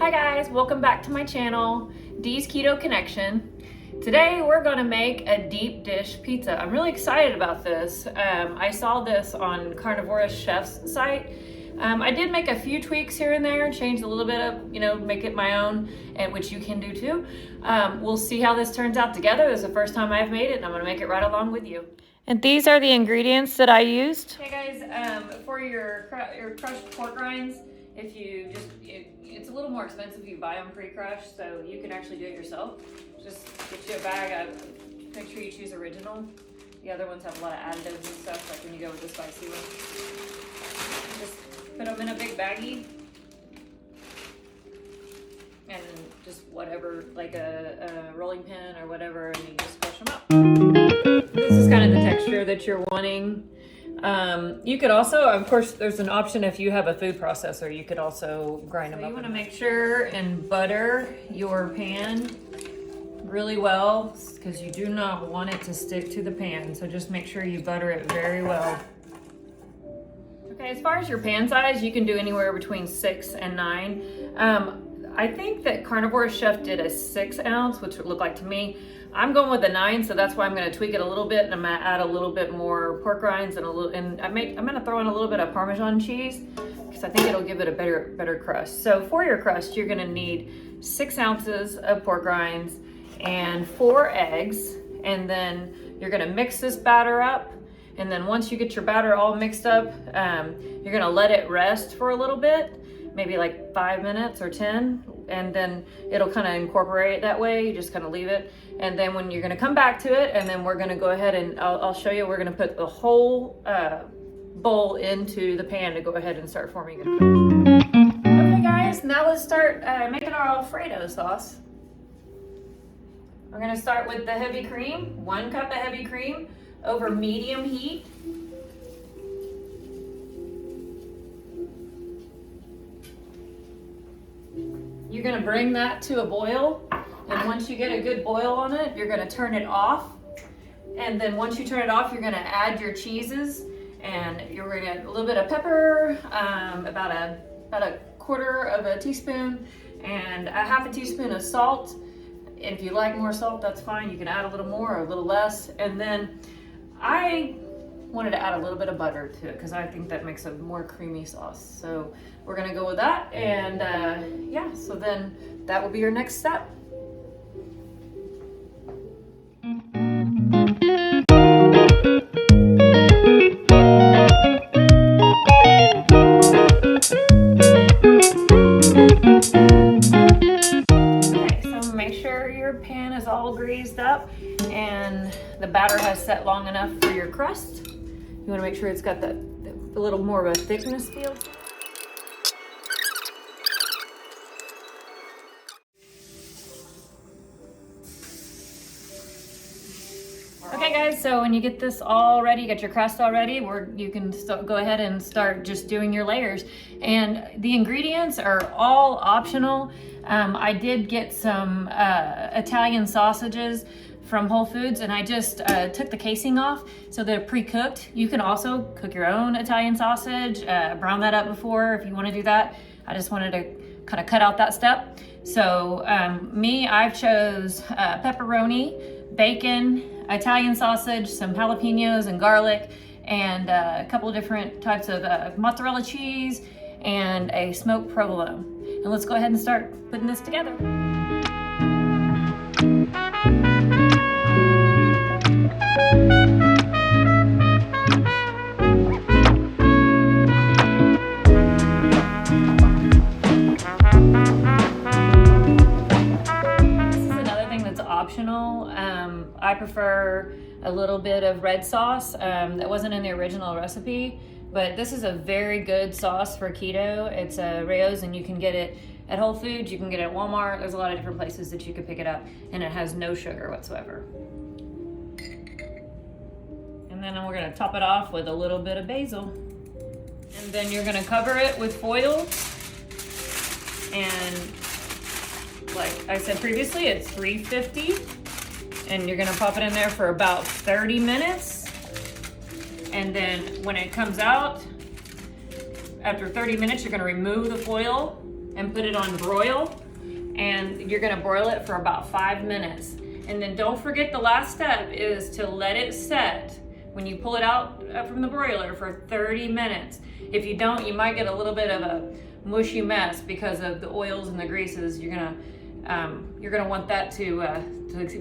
Hi guys, welcome back to my channel, Dee's Keto Connection. Today we're gonna make a deep dish pizza. I'm really excited about this. I saw this on Carnivorous Chef's site. I did make a few tweaks here and there, change a little bit of, make it my own, and which you can do too. We'll see how this turns out together. This is the first time I've made it, and I'm gonna make it right along with you. And these are the ingredients that I used. Hey guys, for your crushed pork rinds, it's a little more expensive if you buy them pre-crushed, so you can actually do it yourself. Just get you a bag of, make sure you choose original. The other ones have a lot of additives and stuff, like when you go with the spicy one. Just put them in a big baggie. And just whatever, like a rolling pin or whatever, and you just crush them up. This is kind of the texture that you're wanting. You could also, of course, there's an option if you have a food processor, you could also grind them up. You want to make sure and butter your pan really well because you do not want it to stick to the pan. So just make sure you butter it very well. Okay, as far as your pan size, you can do anywhere between 6 and 9. I think that Carnivorous Chef did a 6 ounce, which would look like to me. I'm going with a 9, so that's why I'm going to tweak it a little bit, and I'm going to add a little bit more pork rinds and I'm going to throw in a little bit of Parmesan cheese because I think it'll give it a better crust. So for your crust, you're going to need 6 ounces of pork rinds and 4 eggs, and then you're going to mix this batter up. And then once you get your batter all mixed up, you're going to let it rest for a little bit. Maybe like 5 minutes or 10, and then it'll kind of incorporate that way. You just kind of leave it. And then when you're gonna come back to it, and then we're gonna go ahead and I'll show you, we're gonna put the whole bowl into the pan to go ahead and start forming it. Okay guys, now let's start making our Alfredo sauce. We're gonna start with the heavy cream, 1 cup of heavy cream over medium heat. You're gonna bring that to a boil, and once you get a good boil on it, you're gonna turn it off. And then once you turn it off, you're gonna add your cheeses, and you're gonna get a little bit of pepper, about a quarter of a teaspoon, and a half a teaspoon of salt. If you like more salt, that's fine. You can add a little more or a little less. And then I wanted to add a little bit of butter to it because I think that makes a more creamy sauce. So we're gonna go with that, and yeah, so then that will be your next step. Okay, so make sure your pan is all greased up and the batter has set long enough for your crust. You want to make sure it's got a little more of a thickness feel. Okay guys, so when you get this all ready, you get your crust all ready, you can go ahead and start just doing your layers. And the ingredients are all optional. I did get some Italian sausages from Whole Foods, and I just took the casing off so they're pre-cooked. You can also cook your own Italian sausage, brown that up before if you want to do that. I just wanted to kind of cut out that step. So I've chose pepperoni, bacon, Italian sausage, some jalapenos and garlic, and a couple of different types of mozzarella cheese and a smoked provolone. And let's go ahead and start putting this together. Optional. I prefer a little bit of red sauce that wasn't in the original recipe, but this is a very good sauce for keto. It's a Rayo's, and you can get it at Whole Foods, you can get it at Walmart. There's a lot of different places that you could pick it up, and it has no sugar whatsoever. And then we're gonna top it off with a little bit of basil. And then you're gonna cover it with foil, and like I said previously, it's 350, and you're gonna pop it in there for about 30 minutes. And then when it comes out, after 30 minutes, you're gonna remove the foil and put it on broil. And you're gonna broil it for about 5 minutes. And then don't forget the last step is to let it set when you pull it out from the broiler for 30 minutes. If you don't, you might get a little bit of a mushy mess because of the oils and the greases. You're gonna want that to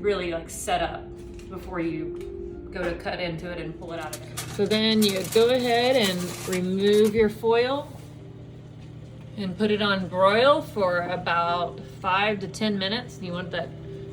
really like set up before you go to cut into it and pull it out of it. So then you go ahead and remove your foil and put it on broil for about 5 to 10 minutes. You want that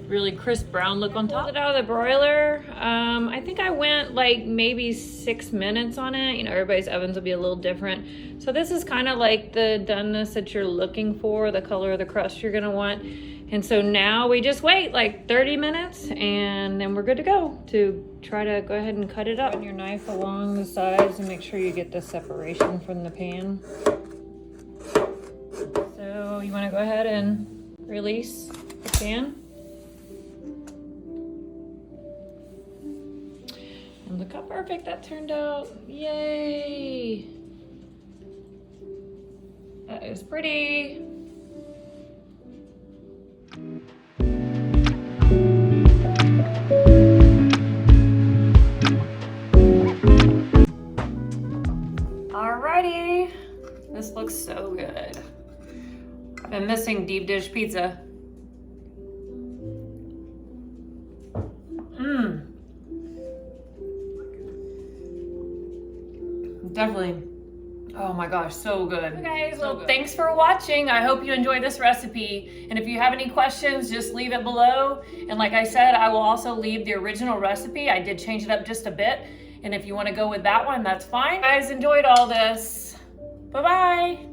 really crisp brown look on top. Pulled it out of the broiler. I think I went like maybe 6 minutes on it. You know, everybody's ovens will be a little different. So this is kind of like the doneness that you're looking for, the color of the crust you're gonna want. And so now we just wait like 30 minutes and then we're good to go to try to go ahead and cut it up. Run your knife along the sides and make sure you get the separation from the pan. So you wanna go ahead and release the pan. And look how perfect that turned out. Yay! That is pretty. Alrighty, this looks so good. I've been missing deep dish pizza. Definitely. Oh my gosh, so good. Okay, guys, well, thanks for watching. I hope you enjoyed this recipe. And if you have any questions, just leave it below. And like I said, I will also leave the original recipe. I did change it up just a bit. And if you want to go with that one, that's fine. Guys, enjoyed all this. Bye-bye.